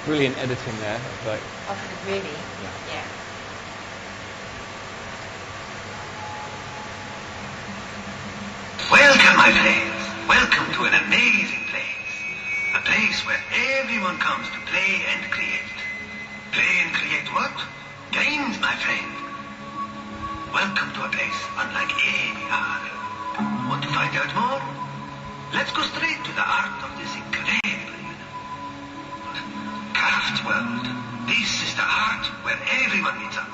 brilliant editing there. But really? Yeah. Yeah. Welcome, my friends. Welcome to an amazing place. A place where everyone comes to play and create. Play and create what? Games, my friend. Welcome to a place unlike any other. Want to find out more? Let's go straight to the heart of this incredible craft world. This is the heart where everyone meets up.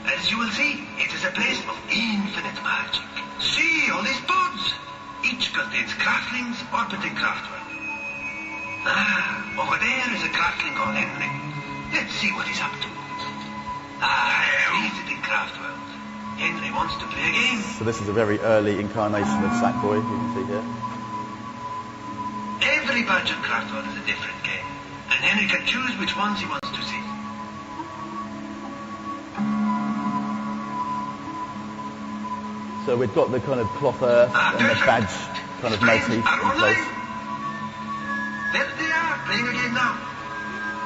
As you will see, it is a place of infinite magic. See all these pods? Each contains craftlings orbiting craftworld. Over there is a craftling called Henry. Let's see what he's up to. Visiting craftworld. Henry wants to play a game. So this is a very early incarnation of Sackboy, you can see here. Every bunch of craftworld is a different game, and Henry can choose which ones he wants to see. So we've got the kind of cloth earth and the badge kind of motif in place. There they are, playing a game now.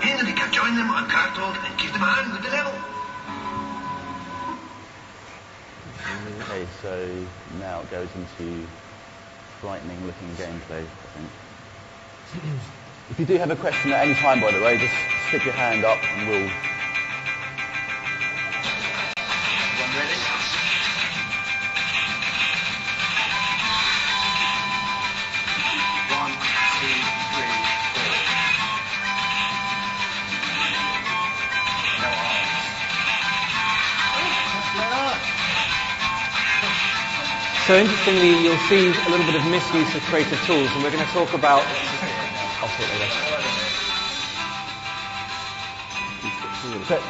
Henry can join them on Craftworld and give them a hand with the level. Okay, so now it goes into frightening looking gameplay, I think. If you do have a question at any time, by the way, just stick your hand up and we'll... Everyone ready? so interestingly, you'll see a little bit of misuse of creative tools, and we're going to talk about. I'll talk later. So,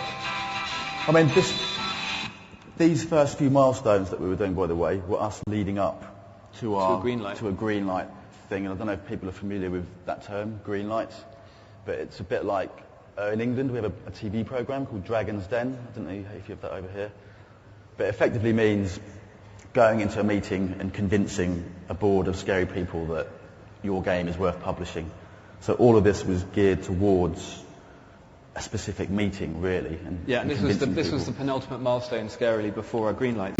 I mean, these first few milestones that we were doing, by the way, were us leading up to a green light thing. And I don't know if people are familiar with that term, green lights, but it's a bit like in England we have a TV program called Dragon's Den. I don't know if you have that over here, but it effectively means going into a meeting and convincing a board of scary people that your game is worth publishing. So all of this was geared towards a specific meeting, really. And this was the penultimate milestone, scarily, before our green light.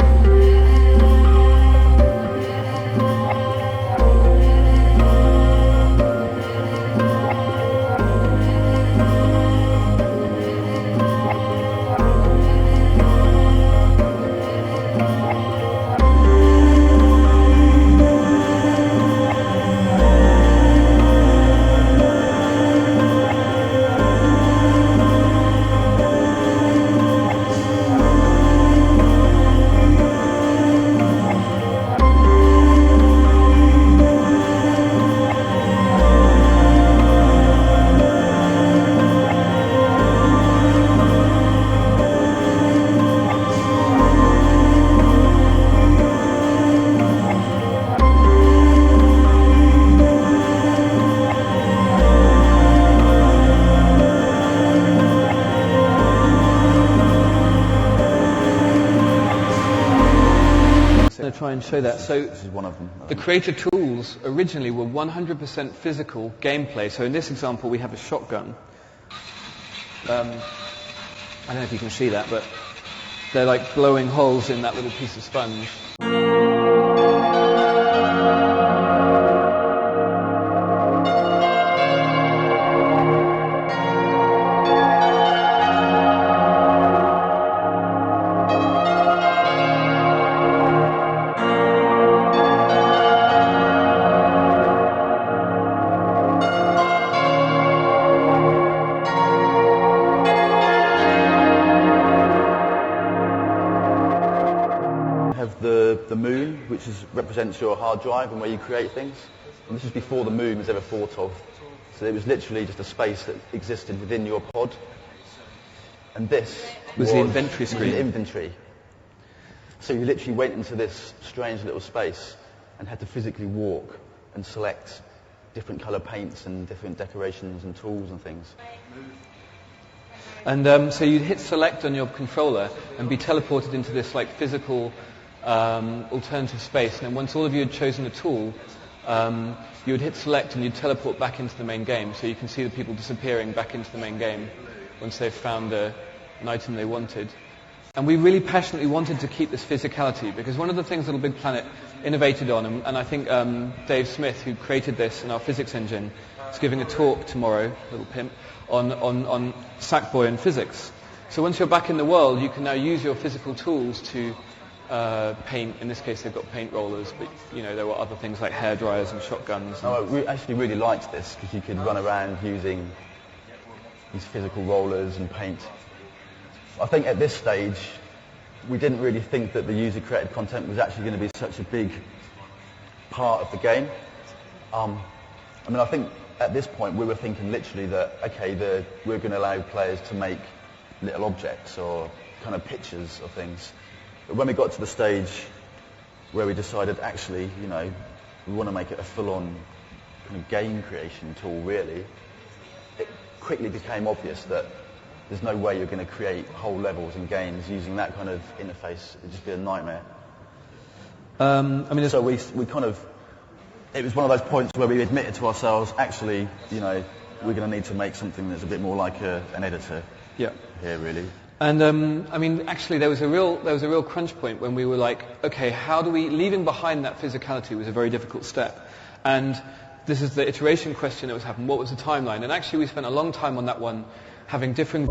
Try and show that. So this is one of them. The creator tools originally were 100% physical gameplay. So in this example, we have a shotgun. I don't know if you can see that, but they're like blowing holes in that little piece of sponge. The moon, which represents your hard drive and where you create things. And this is before the moon was ever thought of. So it was literally just a space that existed within your pod. And this was the inventory screen. The inventory. So you literally went into this strange little space and had to physically walk and select different colour paints and different decorations and tools and things. And so you'd hit select on your controller and be teleported into this like physical alternative space. And then once all of you had chosen a tool, you would hit select and you'd teleport back into the main game. So you can see the people disappearing back into the main game once they've found an item they wanted. And we really passionately wanted to keep this physicality, because one of the things LittleBigPlanet innovated on, and I think Dave Smith, who created this in our physics engine, is giving a talk tomorrow, little pimp, on Sackboy and physics. So once you're back in the world, you can now use your physical tools to paint. In this case, they've got paint rollers, but there were other things like hair dryers and shotguns. I actually really liked this, because you could run around using these physical rollers and paint. I think at this stage, we didn't really think that the user-created content was actually going to be such a big part of the game. I think at this point we were thinking literally that, okay, we're going to allow players to make little objects or kind of pictures of things. But when we got to the stage where we decided, actually, we want to make it a full-on kind of game creation tool, really, it quickly became obvious that there's no way you're going to create whole levels and games using that kind of interface. It'd just be a nightmare. So we kind of, it was one of those points where we admitted to ourselves, actually, we're going to need to make something that's a bit more like an editor. Yeah. Here, really. And actually, there was a real crunch point when we were like, okay, how do we, leaving behind that physicality was a very difficult step. And this is the iteration question that was happening. What was the timeline? And actually, we spent a long time on that one, having different...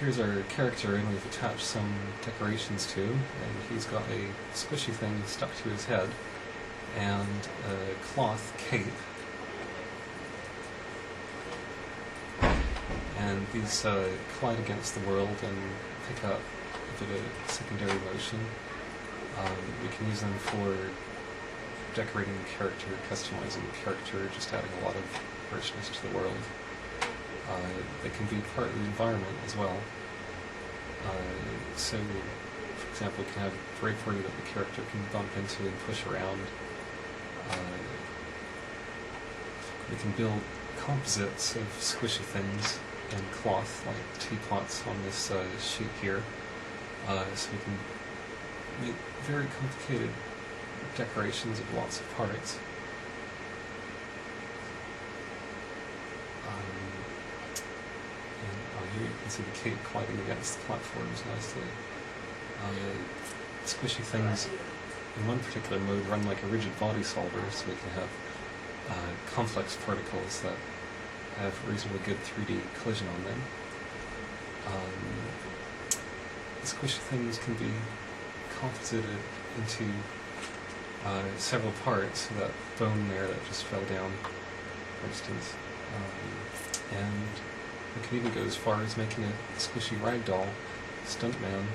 Here's our character, and we've attached some decorations to him, and he's got a squishy thing stuck to his head, and a cloth cape. And these collide against the world and pick up a bit of secondary motion. We can use them for decorating the character, customizing the character, just adding a lot of richness to the world. They can be part of the environment as well. So, for example, we can have drapery that the character can bump into and push around. We can build composites of squishy things in cloth, like teapots on this sheet here. So we can make very complicated decorations of lots of parts. Here you can see the cape colliding against the platforms nicely. Squishy things in one particular mode run like a rigid body solver, so we can have complex particles that have reasonably good 3D collision on them. Squishy things can be composited into several parts, so that bone there that just fell down, for instance. And we can even go as far as making a squishy ragdoll stuntman.